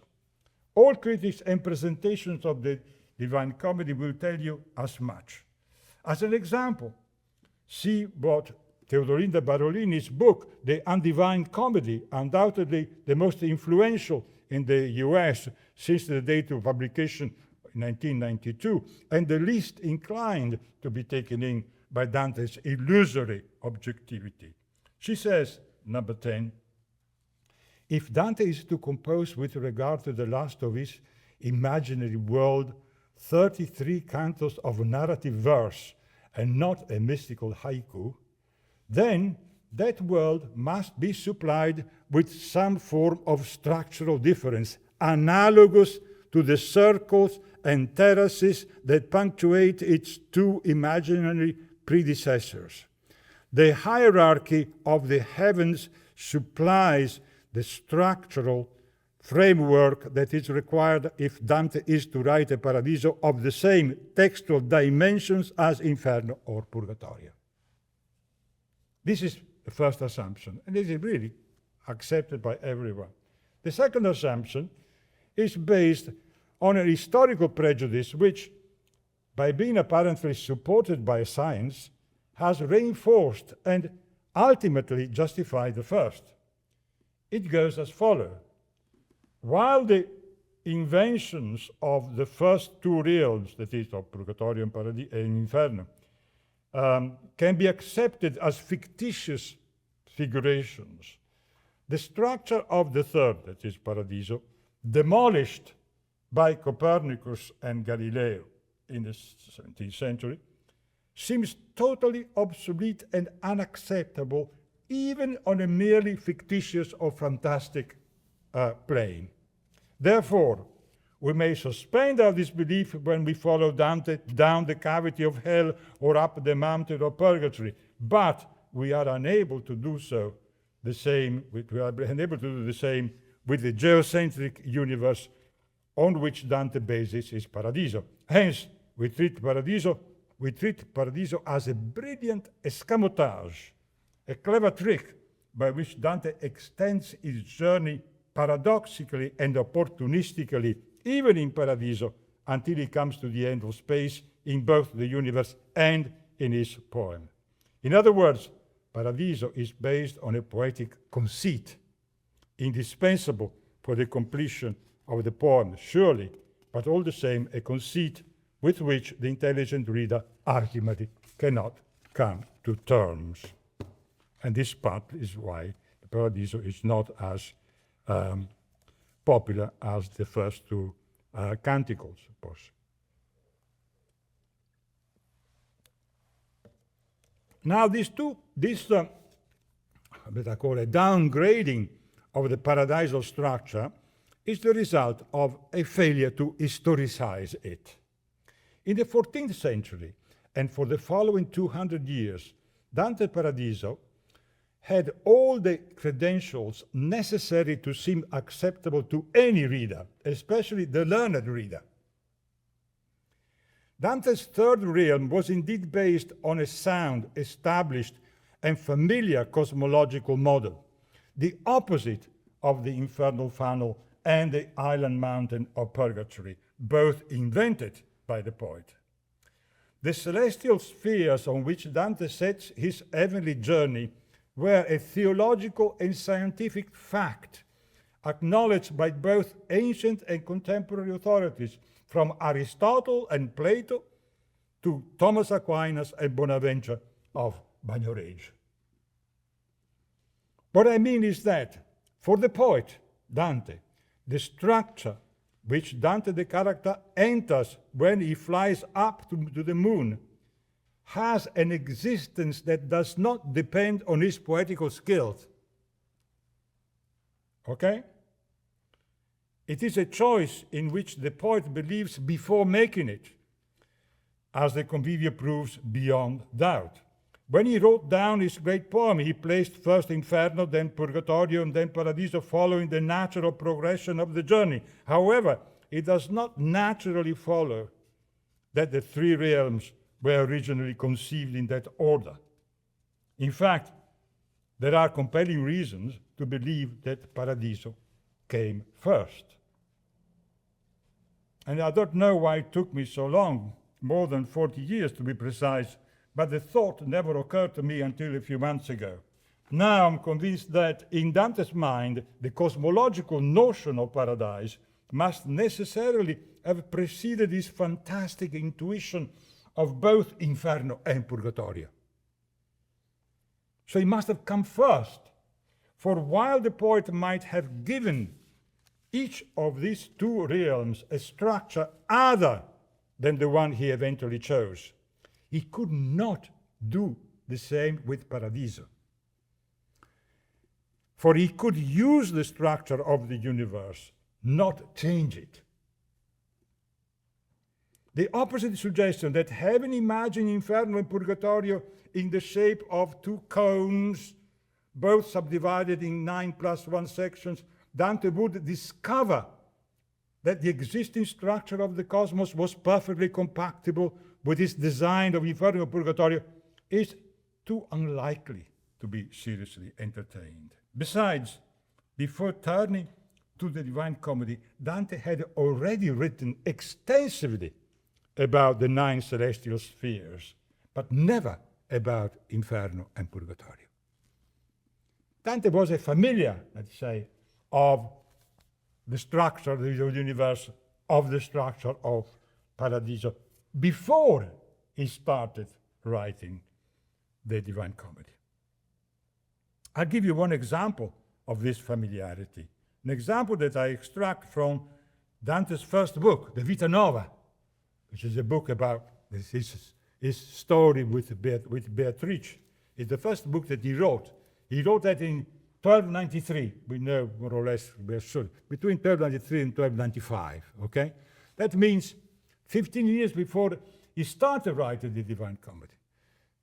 All critics and presentations of the Divine Comedy will tell you as much. As an example, see what Teodolinda Barolini's book, The Undivine Comedy, undoubtedly the most influential in the US since the date of publication in 1992, and the least inclined to be taken in by Dante's illusory objectivity. She says, number 10, if Dante is to compose with regard to the last of his imaginary world 33 cantos of narrative verse and not a mystical haiku, then that world must be supplied with some form of structural difference, analogous to the circles and terraces that punctuate its two imaginary predecessors. The hierarchy of the heavens supplies the structural framework that is required if Dante is to write a Paradiso of the same textual dimensions as Inferno or Purgatorio. This is the first assumption, and this is really accepted by everyone. The second assumption is based on a historical prejudice which, by being apparently supported by science, has reinforced and ultimately justified the first. It goes as follows. While the inventions of the first two realms, that is, of Purgatorio and Inferno, can be accepted as fictitious figurations, the structure of the third, that is Paradiso, demolished by Copernicus and Galileo in the 17th century, seems totally obsolete and unacceptable, even on a merely fictitious or fantastic plane. Therefore, we may suspend our disbelief when we follow Dante down the cavity of hell or up the mountain of purgatory, but we are unable to do so the same, we are unable to do the same with the geocentric universe on which Dante bases his Paradiso. Hence, we treat Paradiso as a brilliant escamotage, a clever trick by which Dante extends his journey paradoxically and opportunistically, even in Paradiso, until he comes to the end of space in both the universe and in his poem. In other words, Paradiso is based on a poetic conceit, indispensable for the completion of the poem, surely, but all the same a conceit with which the intelligent reader ultimately cannot come to terms. And this part is why the Paradiso is not as popular as the first two canticles, of course. Now, what I call a downgrading of the paradisal structure is the result of a failure to historicize it. In the 14th century, and for the following 200 years, Dante Paradiso had all the credentials necessary to seem acceptable to any reader, especially the learned reader. Dante's third realm was indeed based on a sound, established, and familiar cosmological model, the opposite of the infernal funnel and the island mountain of purgatory, both invented by the poet. The celestial spheres on which Dante sets his heavenly journey were a theological and scientific fact, acknowledged by both ancient and contemporary authorities, from Aristotle and Plato to Thomas Aquinas and Bonaventure of Bagnoregio. What I mean is that, for the poet, Dante, the structure which Dante the character enters when he flies up to the moon has an existence that does not depend on his poetical skills. Okay? It is a choice in which the poet believes before making it, as the Convivio proves beyond doubt. When he wrote down his great poem, he placed first Inferno, then Purgatorio, and then Paradiso, following the natural progression of the journey. However, it does not naturally follow that the three realms were originally conceived in that order. In fact, there are compelling reasons to believe that Paradiso came first. And I don't know why it took me so long, more than 40 years to be precise, but the thought never occurred to me until a few months ago. Now I'm convinced that in Dante's mind, the cosmological notion of paradise must necessarily have preceded his fantastic intuition of both Inferno and Purgatorio. So it must have come first, for while the poet might have given each of these two realms a structure other than the one he eventually chose, he could not do the same with Paradiso. For he could use the structure of the universe, not change it. The opposite suggestion that having imagined Inferno and Purgatorio in the shape of two cones, both subdivided in 9+1 sections, Dante would discover that the existing structure of the cosmos was perfectly compatible with his design of Inferno and Purgatorio is too unlikely to be seriously entertained. Besides, before turning to the Divine Comedy, Dante had already written extensively about the 9 celestial spheres, but never about Inferno and Purgatorio. Dante was a familiar, let's say, of the structure of the universe, of the structure of Paradiso, before he started writing the Divine Comedy. I'll give you one example of this familiarity, an example that I extract from Dante's first book, the Vita Nova, which is a book about, this is his story with Beatrice. It's the first book that he wrote. He wrote that in 1293. We know more or less, we're sure, between 1293 and 1295, okay? That means 15 years before he started writing the Divine Comedy.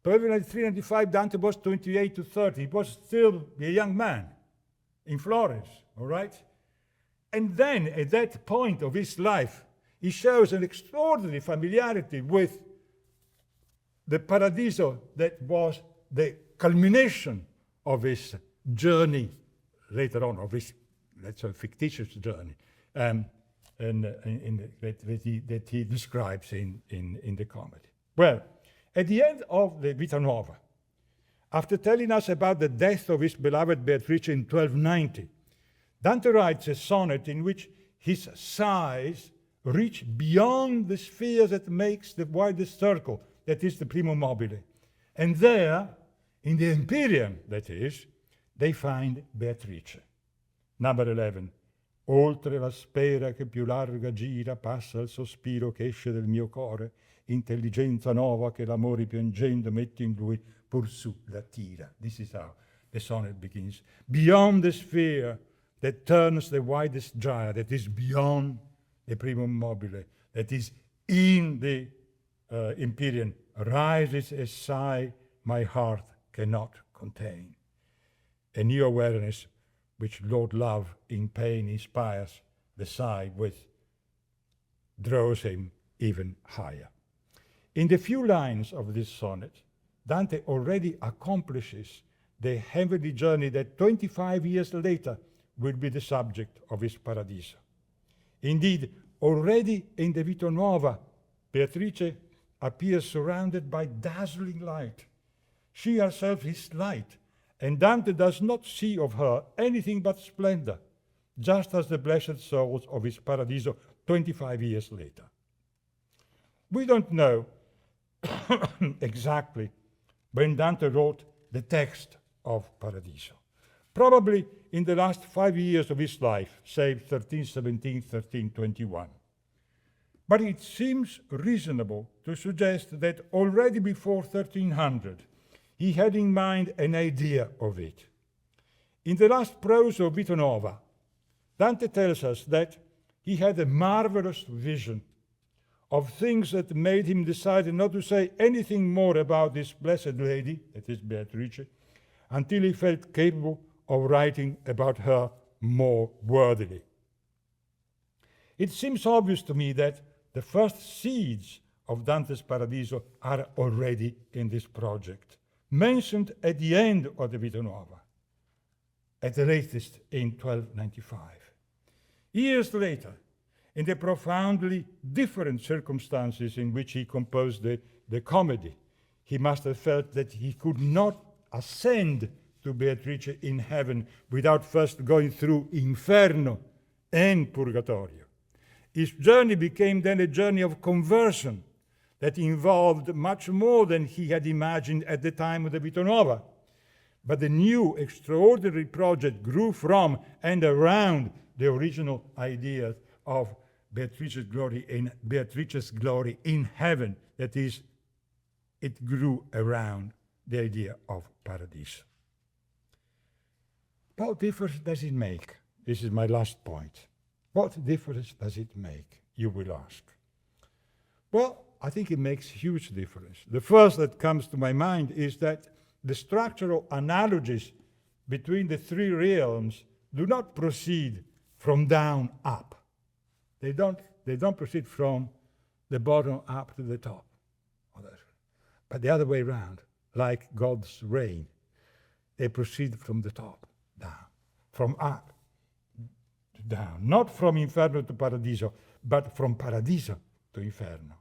1293-95, Dante was 28 to 30. He was still a young man in Florence, all right? And then, at that point of his life, he shows an extraordinary familiarity with the Paradiso that was the culmination of his journey later on, of his, let's say, fictitious journey, that he describes in the comedy. Well, at the end of the Vita Nuova, after telling us about the death of his beloved Beatrice in 1290, Dante writes a sonnet in which his sighs reach beyond the sphere that makes the widest circle, that is the primum mobile. And there, in the Empyrean, that is, they find Beatrice. Number 11. Oltre la spera che più larga gira, passa il sospiro che esce del mio core, intelligenza nuova che l'amore piangendo mette in lui, pur su la tira. This is how the sonnet begins. Beyond the sphere that turns the widest gyre, that is beyond the primum mobile, that is in the Empyrean, rises a sigh my heart cannot contain. A new awareness which Lord Love in pain inspires the sigh with, draws him even higher. In the few lines of this sonnet, Dante already accomplishes the heavenly journey that 25 years later will be the subject of his Paradiso. Indeed, already in the Vita Nuova, Beatrice appears surrounded by dazzling light. She herself is light, and Dante does not see of her anything but splendor, just as the blessed souls of his Paradiso 25 years later. We don't know exactly when Dante wrote the text of Paradiso. Probably in the last 5 years of his life, say 1317, 1321. But it seems reasonable to suggest that already before 1300, he had in mind an idea of it. In the last prose of Vita Nuova, Dante tells us that he had a marvelous vision of things that made him decide not to say anything more about this blessed lady, that is Beatrice, until he felt capable of writing about her more worthily. It seems obvious to me that the first seeds of Dante's Paradiso are already in this project, mentioned at the end of the Vita Nuova, at the latest in 1295. Years later, in the profoundly different circumstances in which he composed the comedy, he must have felt that he could not ascend to Beatrice in heaven without first going through Inferno and Purgatorio. His journey became then a journey of conversion that involved much more than he had imagined at the time of the Vita Nuova. But the new extraordinary project grew from and around the original idea of Beatrice's glory in heaven. That is, it grew around the idea of Paradiso. What difference does it make? This is my last point. What difference does it make, you will ask? Well, I think it makes huge difference. The first that comes to my mind is that the structural analogies between the three realms do not proceed from down up. They don't proceed from the bottom up to the top, but the other way around, like God's reign. They proceed from the top down, from up to down, not from Inferno to Paradiso, but from Paradiso to Inferno.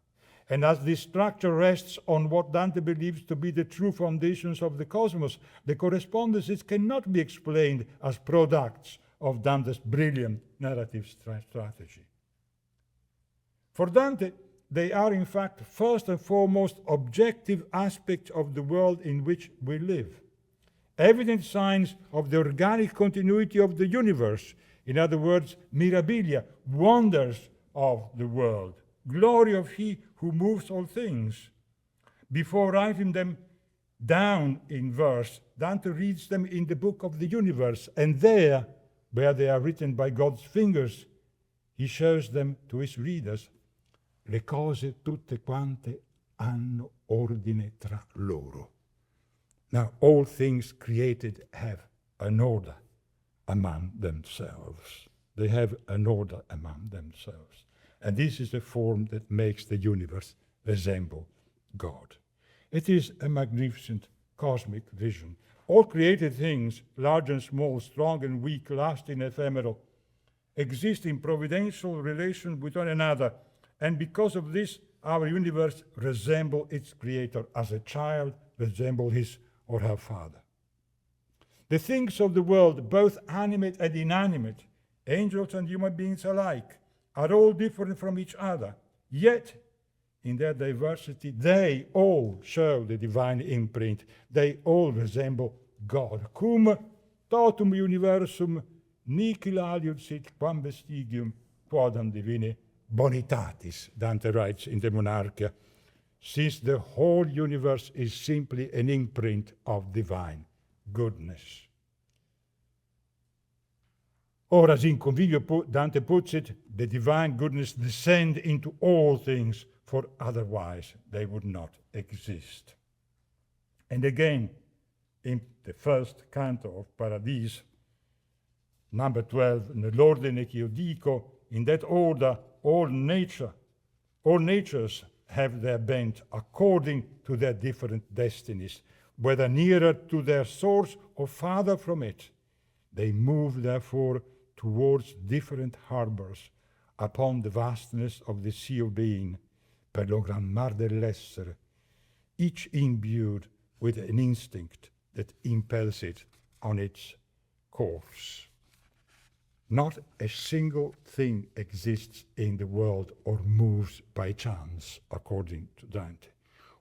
And as this structure rests on what Dante believes to be the true foundations of the cosmos, the correspondences cannot be explained as products of Dante's brilliant narrative strategy. For Dante, they are in fact first and foremost objective aspects of the world in which we live. Evident signs of the organic continuity of the universe, in other words, mirabilia, wonders of the world, glory of he who moves all things. Before writing them down in verse, Dante reads them in the book of the universe, and there, where they are written by God's fingers, he shows them to his readers. Le cose tutte quante hanno ordine tra loro. Now, all things created have an order among themselves. They have an order among themselves. And this is the form that makes the universe resemble God. It is a magnificent cosmic vision. All created things, large and small, strong and weak, lasting and ephemeral, exist in providential relation with one another, and because of this, our universe resembles its creator as a child resembles his or her father. The things of the world, both animate and inanimate, angels and human beings alike, are all different from each other, yet in their diversity, they all show the divine imprint. They all resemble God. Cum totum universum nihil aliud sit quam vestigium quodam divine bonitatis, Dante writes in the Monarchia, since the whole universe is simply an imprint of divine goodness. Or, as in Convivio Dante puts it, the divine goodness descend into all things, for otherwise they would not exist. And again, in the first canto of Paradiso, number 12, nell'ordine che io dico, in that order, all natures have their bent according to their different destinies, whether nearer to their source or farther from it. They move, therefore, towards different harbors upon the vastness of the sea of being, per lo gran mar dell'essere, each imbued with an instinct that impels it on its course. Not a single thing exists in the world or moves by chance, according to Dante.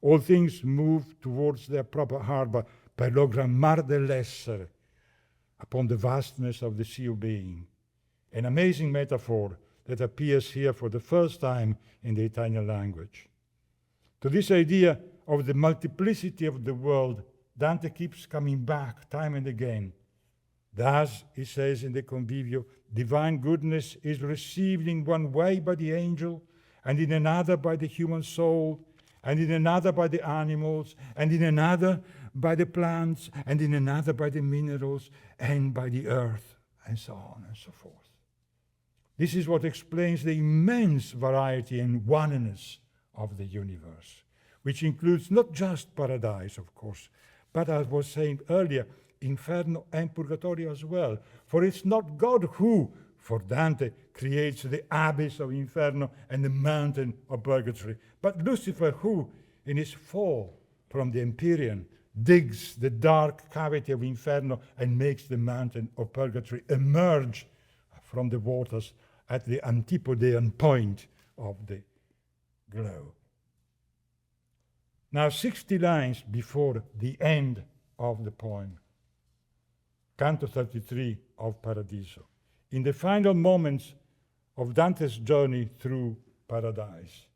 All things move towards their proper harbor, per lo gran mar dell'essere, upon the vastness of the sea of being. An amazing metaphor that appears here for the first time in the Italian language. To this idea of the multiplicity of the world, Dante keeps coming back time and again. Thus, he says in the Convivio, divine goodness is received in one way by the angel, and in another by the human soul, and in another by the animals, and in another by the plants, and in another by the minerals, and by the earth, and so on and so forth. This is what explains the immense variety and oneness of the universe, which includes not just paradise, of course, but as I was saying earlier, Inferno and Purgatorio as well. For it's not God who, for Dante, creates the abyss of Inferno and the mountain of Purgatory, but Lucifer who, in his fall from the Empyrean, digs the dark cavity of Inferno and makes the mountain of Purgatory emerge from the waters at the antipodean point of the globe. Now, 60 lines before the end of the poem, Canto 33 of Paradiso, in the final moments of Dante's journey through paradise,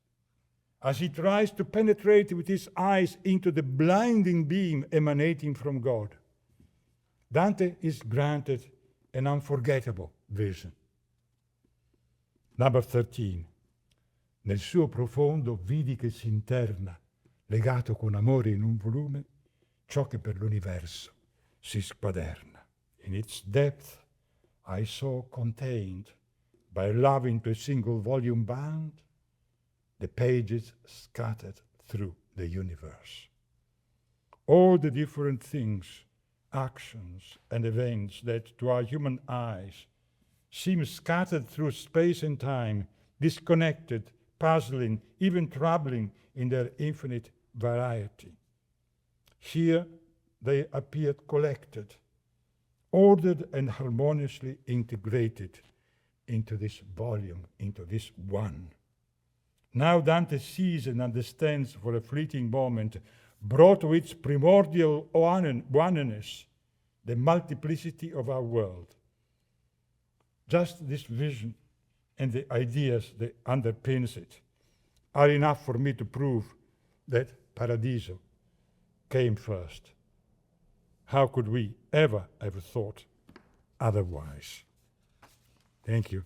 as he tries to penetrate with his eyes into the blinding beam emanating from God, Dante is granted an unforgettable vision. Number 13. Nel suo profondo vidi che si interna, legato con amore in un volume, ciò che per l'universo si squaderna. In its depth I saw contained, by love into a single volume bound, the pages scattered through the universe. All the different things, actions, and events that to our human eyes seem scattered through space and time, disconnected, puzzling, even troubling in their infinite variety. Here they appeared collected, ordered and harmoniously integrated into this volume, into this one. Now Dante sees and understands for a fleeting moment, brought to its primordial oneness, the multiplicity of our world. Just this vision and the ideas that underpins it are enough for me to prove that Paradiso came first. How could we ever thought otherwise? Thank you.